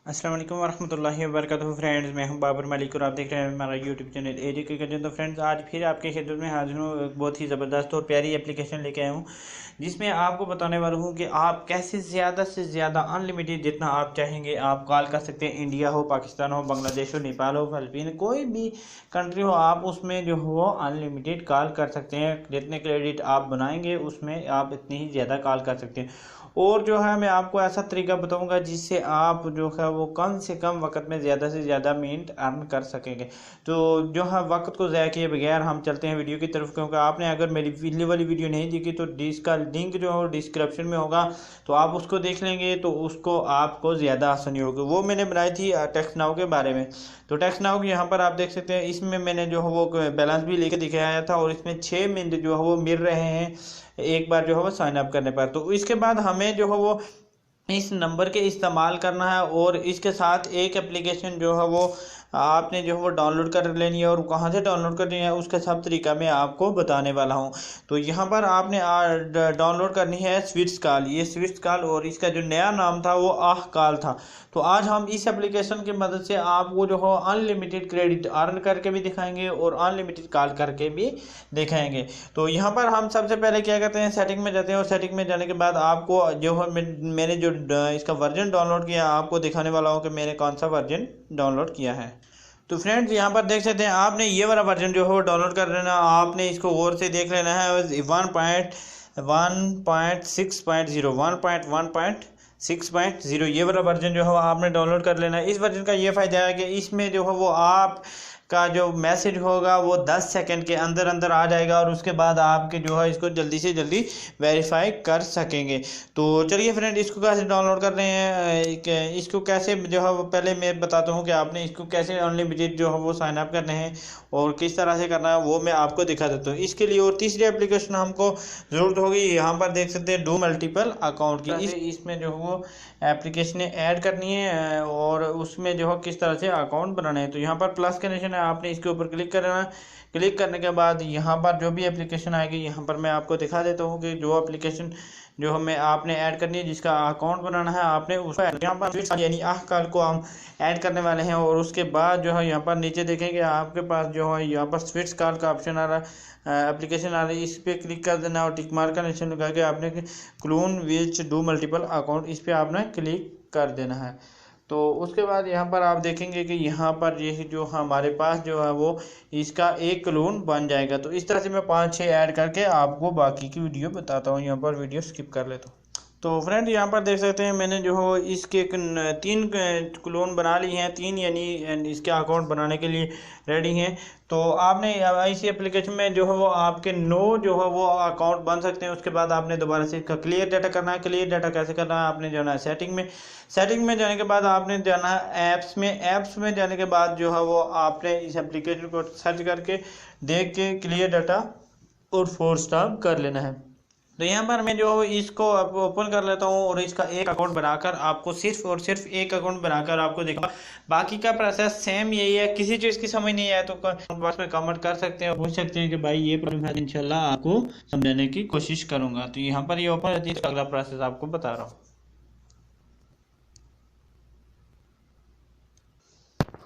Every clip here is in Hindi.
अस्सलाम वालेकुम वरहमतुल्लाहि वबरकातुहू। फ्रेंड्स, मैं हूं बाबर मलिक और आप देख रहे हैं हमारा यूट्यूब चैनल एजे क्रिकेट। तो फ्रेंड्स, आज फिर आपके खिदमत में हाजिर हूँ। एक बहुत ही ज़बरदस्त और प्यारी एप्लीकेशन लेके आया हूँ जिसमें आपको बताने वाला हूँ कि आप कैसे ज़्यादा से ज़्यादा अनलिमिटेड जितना आप चाहेंगे आप कॉल कर सकते हैं। इंडिया हो, पाकिस्तान हो, बांग्लादेश हो, नेपाल हो, फिलिपीन, कोई भी कंट्री हो, आप उसमें जो हो अनलिमिटेड कॉल कर सकते हैं। जितने क्रेडिट आप बनाएंगे उसमें आप इतनी ही ज़्यादा कॉल कर सकते हैं। और जो है मैं आपको ऐसा तरीका बताऊंगा जिससे आप जो है वो कम से कम वक्त में ज़्यादा से ज़्यादा मिनट अर्न कर सकेंगे। तो जो है वक्त को ज़ाया किए बगैर हम चलते हैं वीडियो की तरफ, क्योंकि आपने अगर मेरी पिछली वाली वीडियो नहीं देखी तो इसका लिंक जो है डिस्क्रिप्शन में होगा, तो आप उसको देख लेंगे तो उसको आपको ज़्यादा आसानी होगी। वो मैंने बनाई थी टेक्स्ट नाउ के बारे में। तो टेक्स्ट नाउ यहाँ पर आप देख सकते हैं, इसमें मैंने जो है वो बैलेंस भी लेके दिखाया था और इसमें 6 मिनट जो है वो मिल रहे हैं एक बार जो है वो साइन अप करने पर। तो इसके बाद हमें जो है वो इस नंबर के इस्तेमाल करना है और इसके साथ एक एप्लीकेशन जो है वो आपने जो है वो डाउनलोड कर लेनी है। और कहाँ से डाउनलोड करनी है उसका सब तरीका मैं आपको बताने वाला हूँ। तो यहाँ पर आपने डाउनलोड करनी है स्विट्स कॉल। ये स्विट्स कॉल और इसका जो नया नाम था वो आह कॉल था। तो आज हम इस एप्लीकेशन की मदद से आपको जो है अनलिमिटेड क्रेडिट अर्न करके भी दिखाएंगे और अनलिमिटेड कॉल करके भी दिखाएंगे। तो यहाँ पर हम सबसे पहले क्या करते हैं, सेटिंग में जाते हैं और सेटिंग में जाने के बाद आपको जो है मैंने जो इसका वर्जन डाउनलोड किया आपको दिखाने वाला हूँ कि मैंने कौन सा वर्जन डाउनलोड किया है। तो फ्रेंड्स, यहाँ पर देख सकते हैं आपने ये वाला वर्जन जो है वो डाउनलोड कर लेना। आपने इसको गौर से देख लेना है। 1.1.6.0 ये वाला वर्जन जो है आपने डाउनलोड कर लेना है। इस वर्जन का ये फ़ायदा है कि इसमें जो है वो आप का जो मैसेज होगा वो 10 सेकंड के अंदर अंदर आ जाएगा और उसके बाद आपके जो है इसको जल्दी से जल्दी वेरीफाई कर सकेंगे। तो चलिए फ्रेंड, इसको कैसे डाउनलोड कर रहे हैं, इसको कैसे जो है वो पहले मैं बताता हूँ कि आपने इसको कैसे अनलिमिटेड जो है वो साइन अप करने हैं और किस तरह से करना है वो मैं आपको दिखा देता हूँ। इसके लिए और तीसरी एप्लीकेशन हमको ज़रूरत होगी। यहाँ पर देख सकते हैं डू मल्टीपल अकाउंट की। इसमें जो है वो एप्लीकेशन ऐड करनी है और उसमें जो है किस तरह से अकाउंट बनाना है। तो यहाँ पर प्लस का निशान है, आपने इसके ऊपर क्लिक करना है। क्लिक करने के बाद यहाँ पर जो भी एप्लीकेशन आएगी यहाँ पर मैं आपको दिखा देता हूँ कि जो एप्लीकेशन जो हमें आपने ऐड करनी है, जिसका अकाउंट बनाना है आपने उसको यहाँ पर यानी आह कॉल को हम ऐड करने वाले हैं। और उसके बाद जो है यहाँ पर नीचे देखेंगे आपके पास जो है यहाँ पर स्विच कॉल का ऑप्शन आ रहा है, एप्लीकेशन आ रही है। इस पर क्लिक कर देना और टिक मार्क का निशान लगा के आपने clone which do multiple account इस पर आपने क्लिक कर देना है। तो उसके बाद यहाँ पर आप देखेंगे कि यहाँ पर ये जो हमारे पास जो है वो इसका एक क्लोन बन जाएगा। तो इस तरह से मैं 5-6 ऐड करके आपको बाकी की वीडियो बताता हूँ। यहाँ पर वीडियो स्किप कर लेता हूँ। तो फ्रेंड, यहाँ पर देख सकते हैं मैंने जो है इसके 3 क्लोन बना ली हैं, 3 यानी इसके अकाउंट बनाने के लिए रेडी हैं। तो आपने इसी एप्लीकेशन में जो है वो आपके 9 जो है वो अकाउंट बन सकते हैं। उसके बाद आपने दोबारा से इसका क्लियर डाटा करना है। क्लियर डाटा कैसे करना है, आपने जाना है सेटिंग में। सेटिंग में जाने के बाद आपने जाना है ऐप्स में। ऐप्स में जाने के बाद जो है वो आपने इस एप्लीकेशन को सर्च करके देख के क्लियर डाटा और फोर्स स्टॉप कर लेना है। तो यहाँ पर मैं जो इसको ओपन कर लेता हूँ और इसका एक अकाउंट बनाकर आपको सिर्फ और सिर्फ एक अकाउंट बनाकर आपको दिखा। बाकी का प्रोसेस सेम यही है। किसी चीज़ की समझ नहीं आया तो बॉक्स में कमेंट कर सकते हैं और पूछ सकते हैं कि भाई ये प्रॉब्लम है, इंशाल्लाह आपको समझाने की कोशिश करूँगा। तो यहाँ पर ये ओपन रहती है, तो अगला प्रोसेस आपको बता रहा हूँ।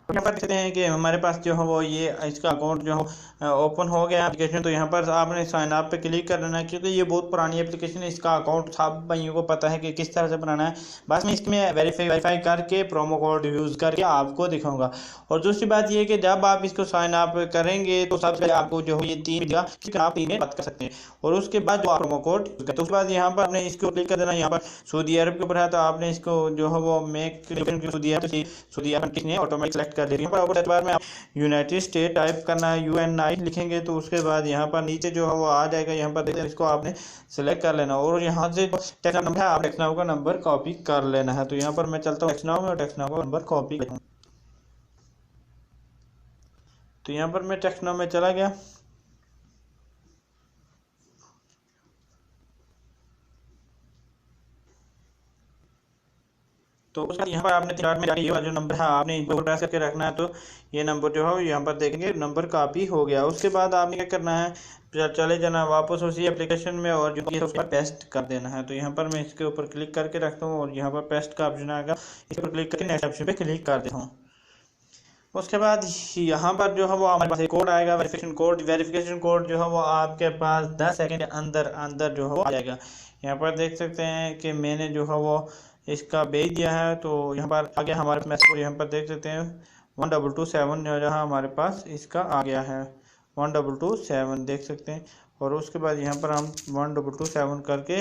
यहाँ पर देखते हैं कि हमारे पास जो है वो ये इसका अकाउंट जो है ओपन हो गया एप्लीकेशन। तो यहाँ पर आपने साइन अप पे क्लिक कर लेना है, क्योंकि ये बहुत पुरानी एप्लीकेशन है। इसका अकाउंट सब भाइयों को पता है कि किस तरह से बनाना है। बस मैं इसमें वेरीफाई करके प्रोमो कोड यूज़ करके आपको दिखाऊंगा। और दूसरी बात ये है कि जब आप इसको साइन अप करेंगे तो सबसे पहले आपको जो है ये 3 आप 3 बात कर सकते हैं और उसके बाद जो प्रोमो कोड यूज़ करते हैं। उसके बाद यहाँ पर आपने इसको क्लिक कर देना। यहाँ पर सऊदी अरब के ऊपर है तो आपने इसको जो है वो मेक सऊदी अरब किसने ऑटोमेटिक सेलेक्ट कर देती है। बार में आप यूनाइटेड स्टेट टाइप करना है, UNI लिखेंगे तो उसके बाद यहाँ पर नीचे जो है वो आ जाएगा। यहाँ पर देखते हैं, इसको आपने सेलेक्ट कर लेना और यहाँ से टेक्स्ट नंबर है, आप टेक्स्ट नाउ का नंबर कॉपी कर लेना है। तो यहाँ पर मैं चलता हूँ टेक्स्ट नाउ में और टेक्स्ट नाउ का नंबर कॉपी करता हूँ। तो यहाँ पर मैं टेक्स्ट नाउ में चला गया। तो उसके बाद यहाँ पर आपने 3 में जाके ये वाला जो नंबर है आपने इनको प्रेस करके रखना है। तो ये नंबर जो है यहाँ पर देखेंगे नंबर कॉपी हो गया। उसके बाद आपने क्या करना है, चले जाना वापस उसी एप्लीकेशन में और जो है उस पर पेस्ट कर देना है। तो यहाँ पर मैं इसके ऊपर क्लिक करके रखता हूँ और यहाँ पर पेस्ट का ऑप्शन आएगा, इस पर क्लिक करके नेक्स्ट ऑप्शन पे क्लिक कर देता हूँ। उसके बाद यहाँ पर जो है वो हमारे पास एक कोड आएगा, वेरिफिकेशन कोड जो है वो आपके पास 10 सेकंड के अंदर अंदर जो है वो आ जाएगा। यहाँ पर देख सकते हैं कि मैंने जो है वो इसका भेज दिया है। तो यहाँ पर आगे हमारे मैसेज यहाँ पर देख सकते हैं 1227 जहाँ हमारे पास इसका आ गया है 1227 देख सकते हैं। और उसके बाद यहाँ पर हम 1227 करके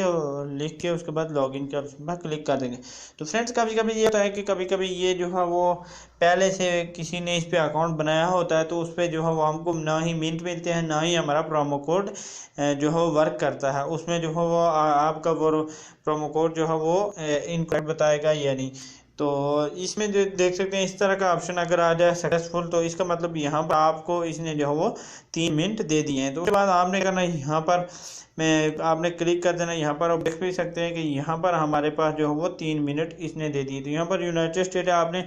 लिख के उसके बाद लॉगिन के ऑप्शन पर क्लिक कर देंगे। तो फ्रेंड्स कभी कभी ये होता है कि कभी कभी ये जो है वो पहले से किसी ने इस पे अकाउंट बनाया होता है, तो उस पर जो है वो हमको ना ही मिनट मिलते हैं ना ही हमारा प्रोमो कोड जो है वर्क करता है। उसमें जो है वो आपका वो प्रोमो कोड जो है वो इनकरेक्ट बताएगा या नहीं। तो इसमें जो देख सकते हैं इस तरह का ऑप्शन अगर आ जाए सक्सेसफुल, तो इसका मतलब यहाँ पर आपको इसने जो है वो 3 मिनट दे दिए हैं। तो उसके बाद आपने करना यहाँ पर आपने क्लिक कर देना। यहाँ पर आप देख भी सकते हैं कि यहाँ पर हमारे पास जो है वो 3 मिनट इसने दे दिए। तो यहाँ पर यूनाइटेड स्टेट है, आपने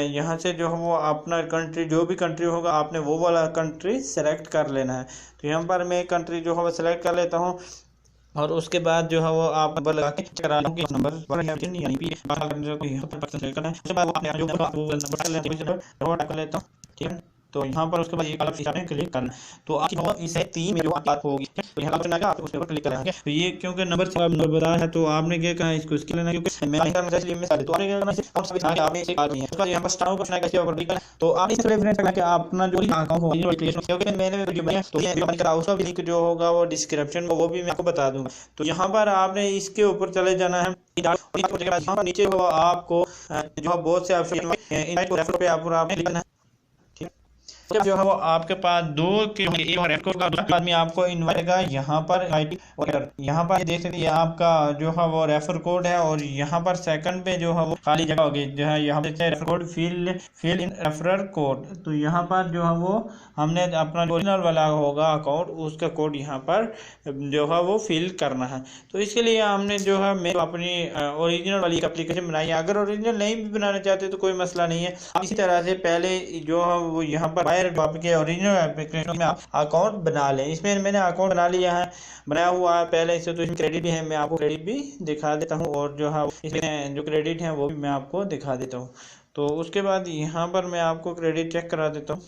यहाँ से जो है वो अपना कंट्री जो भी कंट्री होगा आपने वो वाला कंट्री सेलेक्ट कर लेना है। तो यहाँ पर मैं कंट्री जो है वो सेलेक्ट कर लेता हूँ और उसके बाद जो है वो आप नंबर लगा के चेक करा लो कि नंबर यानी कि करना है। उसके बाद आपने जो नंबर कर लेता हूँ, ठीक है। तो यहाँ पर उसके बाद ये वाला आपने क्लिक करना है। तो आपकी इसे 3 में जो बात होगी तो यहाँ ऑप्शन आएगा, आप उस पर क्लिक करेंगे। तो ये क्योंकि नंबर से नंबर बताया है तो आपने क्या करना है इसको इसके लेना, क्योंकि मैं करना चाहिए लिमिट है तो आपने क्या करना है और सभी था आपने इसे कर लिया है। उसके बाद यहाँ पर स्टार्ट ऑप्शन आएगा, इसके ऊपर क्लिक करना। तो आप इस रेफरेंस करके अपना जो अकाउंट होगा ये एप्लीकेशन क्योंकि मैंने वीडियो बनाया तो ये वीडियो बनाकर उसका लिंक जो होगा वो डिस्क्रिप्शन में वो भी मैं आपको बता दूंगा। तो यहाँ पर आपने इसके ऊपर चले जाना है। यहाँ पर नीचे आपको जो है बहुत से ऑप्शन इनवाइट रेफर पे आपने क्लिक करना है। जो है वो आपके पास दो के एक और आदमी आपको इनवाइट करेगा। यहाँ पर आईडी और यहाँ पर देख सकते हैं आपका जो है वो रेफर कोड है और यहाँ पर सेकंड पे जो है वो खाली जगह होगी जो है यहाँ पे refer code fill in referrer code. तो यहाँ पर जो है वो हमने अपना ओरिजिनल वाला होगा अकाउंट उसका कोड यहाँ पर जो है वो फिल करना है। तो इसके लिए हमने जो है मैं अपनी ओरिजिनल वाली एप्लीकेशन बनाई है। अगर ओरिजिनल नहीं भी बनाना चाहते तो कोई मसला नहीं है। इसी तरह से पहले जो है वो यहाँ पर आपके ओरिजिनल एप्लीकेशन में आप अकाउंट बना लें। इसमें मैंने अकाउंट बना लिया है, बनाया हुआ है पहले से। तो इसमें क्रेडिट भी है, मैं आपको क्रेडिट भी दिखा देता हूँ और जो है इसमें जो क्रेडिट है वो भी मैं आपको दिखा देता हूँ। तो उसके बाद यहाँ पर मैं आपको क्रेडिट चेक करा देता हूँ।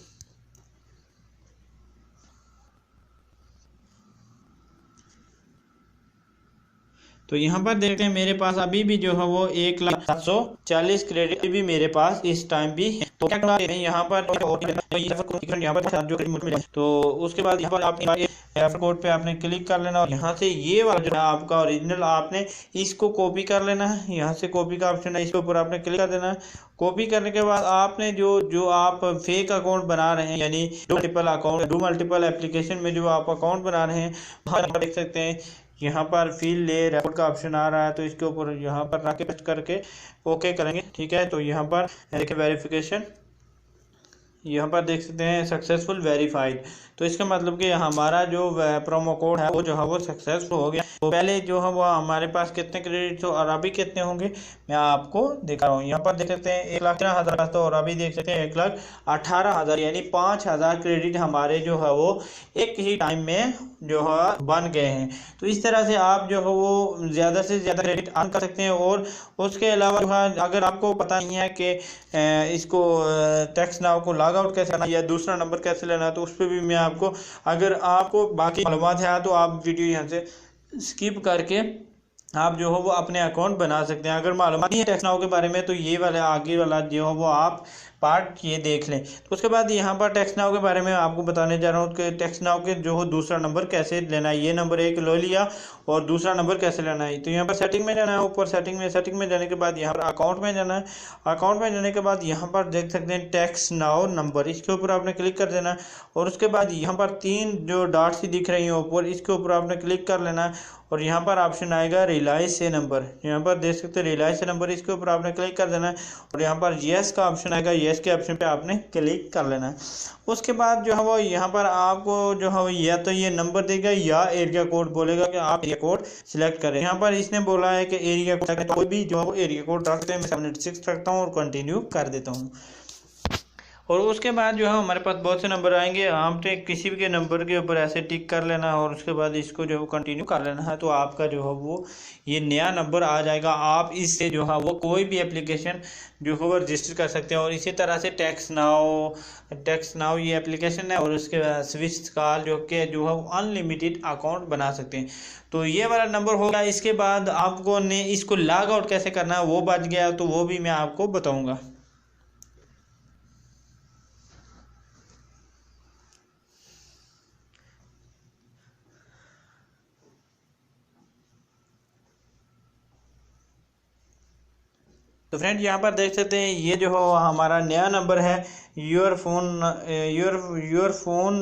तो यहाँ पर देखते हैं मेरे पास अभी भी जो है वो 1,740 क्रेडिट भी मेरे पास इस टाइम भी है। तो क्या करना है यहाँ पर तो उसके बाद यहाँ पर आप रेफर कोड पे आपने क्लिक कर लेना और यहाँ से ये वाला जो है आपका ओरिजिनल आपने इसको कॉपी कर लेना है। यहाँ से कॉपी का ऑप्शन है, इसके ऊपर आपने क्लिक कर देना है। कॉपी करने के बाद आपने जो आप फेक अकाउंट बना रहे हैं यानी मल्टीपल एप्लीकेशन में जो आप अकाउंट बना रहे हैं वहाँ देख सकते हैं यहाँ पर फिल ले रेकॉर्ड का ऑप्शन आ रहा है। तो इसके ऊपर यहाँ पर रख के पेस्ट करके ओके करेंगे, ठीक है। तो यहाँ पर देखिए वेरिफिकेशन यहाँ पर देख सकते हैं सक्सेसफुल वेरीफाइड। तो इसका मतलब कि हमारा जो प्रोमो कोड है वो जो है वो सक्सेसफुल हो गया। तो पहले जो है वो हमारे पास कितने क्रेडिट और अभी कितने होंगे मैं आपको दिखा रहा हूँ। यहाँ पर देख सकते हैं 1,13,000 तो और अभी देख सकते हैं 1,18,000 यानी 5,000 क्रेडिट हमारे जो है वो एक ही टाइम में जो है बन गए हैं। तो इस तरह से आप जो है वो ज़्यादा से ज़्यादा क्रेडिट अर्न कर सकते हैं। और उसके अलावा जो है अगर आपको पता नहीं है कि इसको टैक्स नाउ को लॉग आउट कैसे करना या दूसरा नंबर कैसे लेना है तो उस पर भी मैं आपको अगर आपको बाकी मालूमात है तो आप वीडियो यहाँ से स्किप करके आप जो हो वो अपने अकाउंट बना सकते हैं। अगर मालूमात नहीं है टैक्स नाउ के बारे में तो ये वाला आगे वाला जो हो वो आप पार्ट ये देख लें। तो उसके बाद यहाँ पर टैक्स नाउ के बारे में आपको बताने जा रहा हूँ कि टैक्स नाउ के जो हो दूसरा नंबर कैसे लेना है। ये नंबर एक ले लिया और दूसरा नंबर कैसे लेना है। तो यहाँ पर सेटिंग में जाना है, ऊपर सेटिंग में जाने के बाद यहाँ पर अकाउंट में जाना है। अकाउंट में जाने के बाद यहाँ पर देख सकते हैं टैक्स नाउ नंबर, इसके ऊपर आपने क्लिक कर देना है। और उसके बाद यहाँ पर 3 जो डॉट्स दिख रही हैं ऊपर, इसके ऊपर आपने क्लिक कर लेना है और यहाँ पर ऑप्शन आएगा रिलायंस से नंबर। यहाँ पर देख सकते हैं रिलायंस से नंबर, इसके ऊपर आपने क्लिक कर देना है और यहाँ पर येस का ऑप्शन आएगा, येस के ऑप्शन पे आपने क्लिक कर लेना है। उसके बाद जो है वो यहाँ पर आपको जो है या तो ये नंबर देगा या एरिया कोड बोलेगा कि आप एरिया कोड सिलेक्ट करें। यहाँ पर इसने बोला है कि एरिया कोड कोई भी जो है वो एरिया कोड रखते हैं, मैं 786 रखता हूँ और कंटिन्यू कर देता हूँ। और उसके बाद जो है हमारे पास बहुत से नंबर आएंगे, आपने किसी भी के नंबर के ऊपर ऐसे टिक कर लेना और उसके बाद इसको जो है कंटिन्यू कर लेना है, तो आपका जो है वो ये नया नंबर आ जाएगा। आप इससे जो है वो कोई भी एप्लीकेशन जो है वो रजिस्टर कर सकते हैं। और इसी तरह से टैक्स नाउ ये एप्लीकेशन है, और उसके बाद स्विच कॉल जो है अनलिमिटेड अकाउंट बना सकते हैं। तो ये वाला नंबर होगा। इसके बाद आपको ने इसको लॉग आउट कैसे करना है वो बच गया, तो वो भी मैं आपको बताऊंगा। तो फ्रेंड यहाँ पर देख सकते हैं ये जो है हमारा नया नंबर है। योर फोन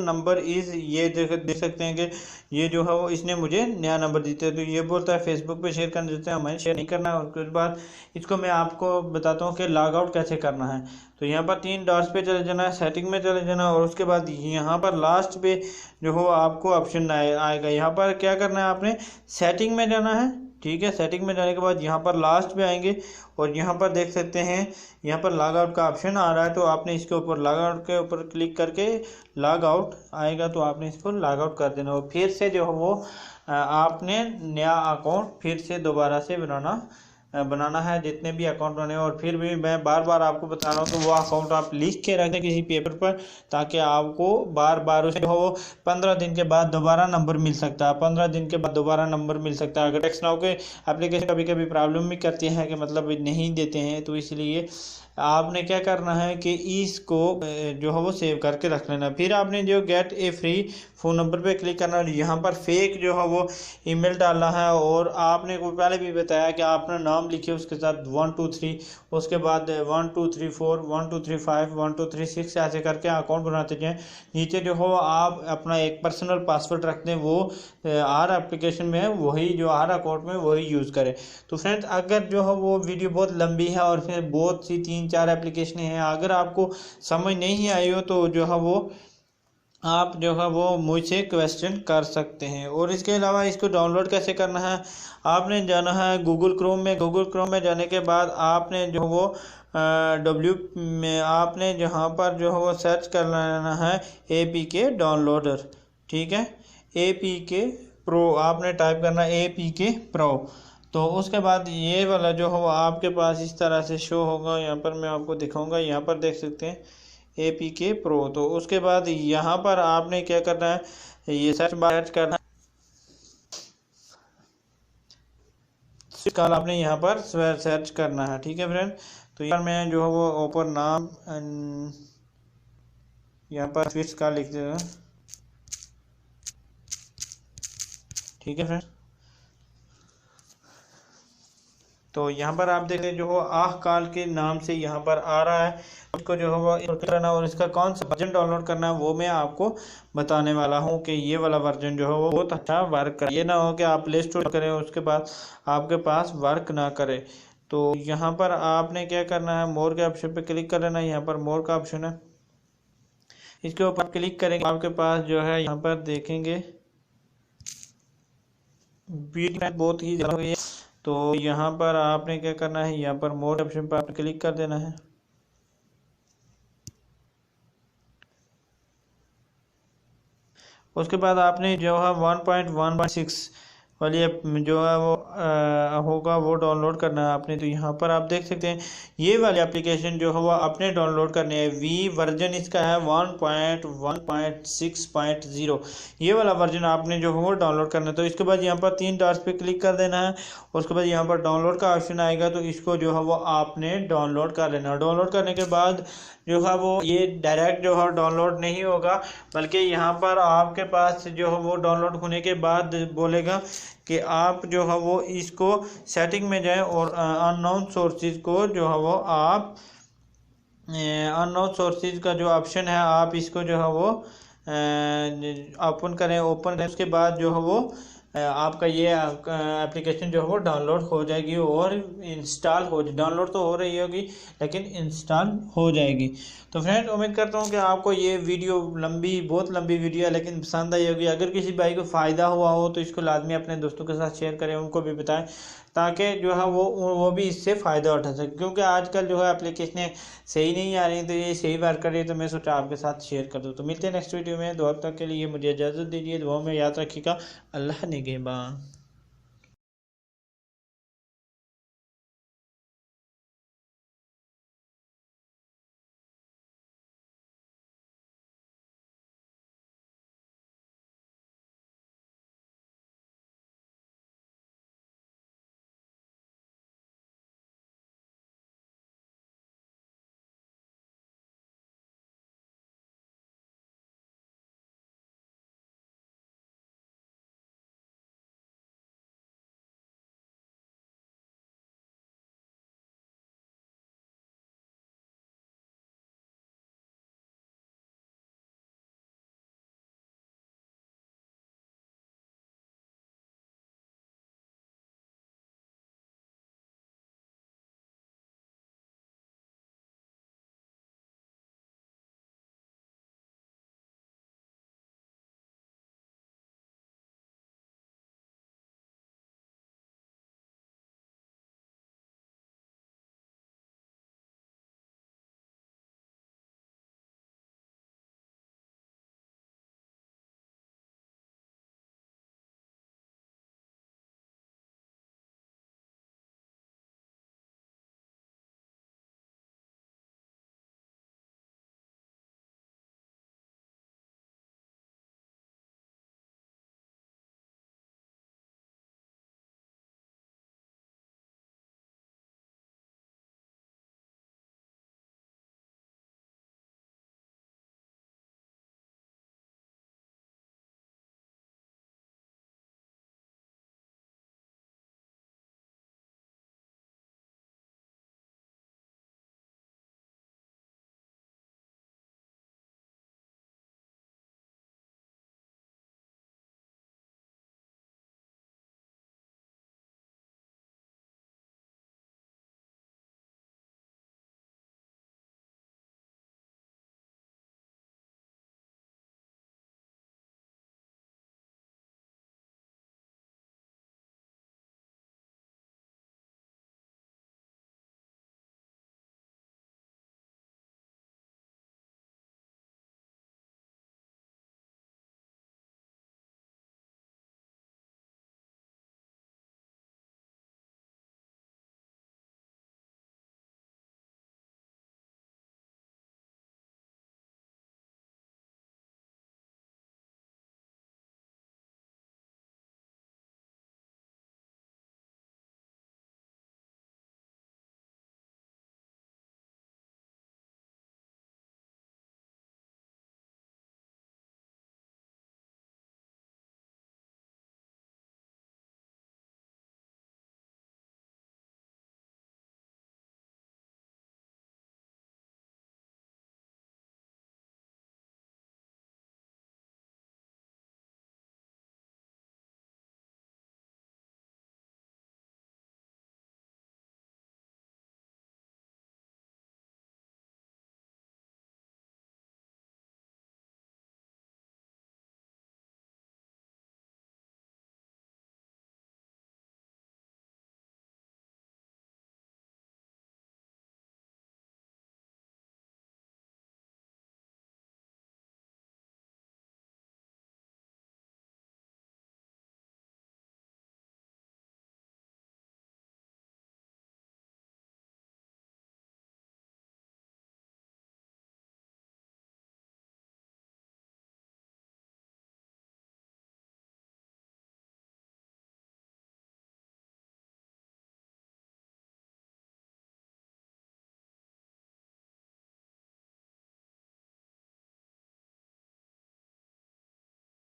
नंबर इज़, ये देख सकते हैं कि ये जो है वो इसने मुझे नया नंबर देते हैं। तो ये बोलता है फेसबुक पे शेयर करने देते हैं, हमें शेयर नहीं करना है। उसके बाद इसको मैं आपको बताता हूँ कि लॉग आउट कैसे करना है। तो यहाँ पर 3 डॉट्स पे चले जाना है, सेटिंग में चले जाना, और उसके बाद यहाँ पर लास्ट पे जो हो आपको ऑप्शन आएगा। यहाँ पर क्या करना है, आपने सेटिंग में जाना है। ठीक है, सेटिंग में जाने के बाद यहाँ पर लास्ट पे आएंगे और यहाँ पर देख सकते हैं यहाँ पर लॉग आउट का ऑप्शन आ रहा है। तो आपने इसके ऊपर लॉग आउट के ऊपर क्लिक करके लॉग आउट आएगा, तो आपने इसको लॉग आउट कर देना। और फिर से जो है वो आपने नया अकाउंट फिर से दोबारा से बनाना है, जितने भी अकाउंट बने। और फिर भी मैं बार बार आपको बता रहा हूँ कि वो अकाउंट आप लिख के रखें किसी पेपर पर, ताकि आपको बार बार उसे वो 15 दिन के बाद दोबारा नंबर मिल सकता है। 15 दिन के बाद दोबारा नंबर मिल सकता है। अगर टैक्स नाउ के एप्लीकेशन कभी कभी प्रॉब्लम भी करती है कि मतलब नहीं देते हैं, तो इसलिए आपने क्या करना है कि इसको जो है वो सेव करके रख लेना। फिर आपने जो गेट ए फ्री फ़ोन नंबर पे क्लिक करना है। यहाँ पर फेक जो है वो ईमेल डालना है, और आपने को पहले भी बताया कि आपने नाम लिखे उसके साथ 1 2 3, उसके बाद 1 2 3 4 1 2 3 5 1 2 3 6 ऐसे करके अकाउंट बनाते जाएँ। नीचे जो हो आप अपना एक पर्सनल पासवर्ड रख दें, वो हर एप्लीकेशन में वही जो हर अकाउंट में वही यूज़ करें। तो फ्रेंड्स, अगर जो है वो वीडियो बहुत लंबी है और फिर बहुत सी 3-4 एप्लीकेशन हैं, अगर आपको समझ नहीं आई हो तो जो है वो आप जो है वो मुझसे क्वेश्चन कर सकते हैं। और इसके अलावा इसको डाउनलोड कैसे करना है, आपने जाना है गूगल क्रोम में। गूगल क्रोम में जाने के बाद आपने जो वो डब्ल्यू में आपने जहाँ पर जो है वो सर्च कर लेना है APK डाउनलोडर। ठीक है, APK प्रो आपने टाइप करना है, APK प्रो। तो उसके बाद ये वाला जो है वो आपके पास इस तरह से शो होगा। यहाँ पर मैं आपको दिखाऊंगा, यहाँ पर देख सकते हैं APK प्रो। तो उसके बाद यहाँ पर आपने क्या करना है, ये सर्च बार करना है, कल आपने यहाँ पर सर्च करना है। ठीक है फ्रेंड, तो यहाँ मैं जो है वो ऊपर नाम यहाँ पर स्विच का लिख देगा। ठीक है फ्रेंड, तो यहाँ पर आप देख रहे जो हो आह काल के नाम से यहाँ पर आ रहा है। आपको जो है वो करना और इसका कौन सा वर्जन डाउनलोड करना है वो मैं आपको बताने वाला हूँ कि ये वाला वर्जन जो है वो बहुत अच्छा वर्क करे। ये ना हो कि आप प्ले स्टोर करें उसके बाद आपके पास वर्क ना करे। तो यहाँ पर आपने क्या करना है, मोर के ऑप्शन पे क्लिक कर लेना। यहाँ पर मोर का ऑप्शन है, इसके ऊपर क्लिक करेंगे, आपके पास जो है यहाँ पर देखेंगे वीडियो बहुत ही ज़्यादा हुई है। तो यहाँ पर आपने क्या करना है, यहाँ पर मोर ऑप्शन पर आपने क्लिक कर देना है। उसके बाद आपने जो है 1.1.6 वाली जो है वो होगा वो डाउनलोड करना है आपने। तो यहाँ पर आप देख सकते हैं ये वाली एप्लीकेशन जो है वो अपने डाउनलोड करने है। वर्जन इसका है 1.1.6.0, ये वाला वर्जन आपने जो है वो डाउनलोड करना है। तो इसके बाद यहाँ पर 3 डॉट्स पे क्लिक कर देना है, उसके बाद यहाँ पर डाउनलोड का ऑप्शन आएगा। तो इसको जो है वो आपने डाउनलोड कर लेना है। डाउनलोड करने के बाद जो है वो ये डायरेक्ट जो है डाउनलोड नहीं होगा, बल्कि यहाँ पर आपके पास जो है वो डाउनलोड होने के बाद बोलेगा कि आप जो है वो इसको सेटिंग में जाएं और अननोन सोर्सेज को जो है वो आप अननोन सोर्सेज का जो ऑप्शन है आप इसको जो है वो ओपन करें। उसके बाद जो है वो आपका ये एप्लीकेशन जो है वो डाउनलोड हो जाएगी और इंस्टॉल डाउनलोड तो हो रही होगी लेकिन इंस्टॉल हो जाएगी। तो फ्रेंड, उम्मीद करता हूँ कि आपको ये वीडियो बहुत लंबी वीडियो है लेकिन पसंद आई होगी। अगर किसी भाई को फ़ायदा हुआ हो तो इसको लाजमी अपने दोस्तों के साथ शेयर करें, उनको भी बताएं ताकि जो है वो भी इससे फ़ायदा उठा सके, क्योंकि आजकल जो है एप्लीकेशनें सही नहीं आ रही, तो ये सही वर्क कर रही है, तो मैं सोचा आपके साथ शेयर कर दूँ। तो मिलते हैं नेक्स्ट वीडियो में। दुआ तक के लिए मुझे इजाज़त दीजिए, दुआ में याद रखिएगा। अल्लाह निगहबान।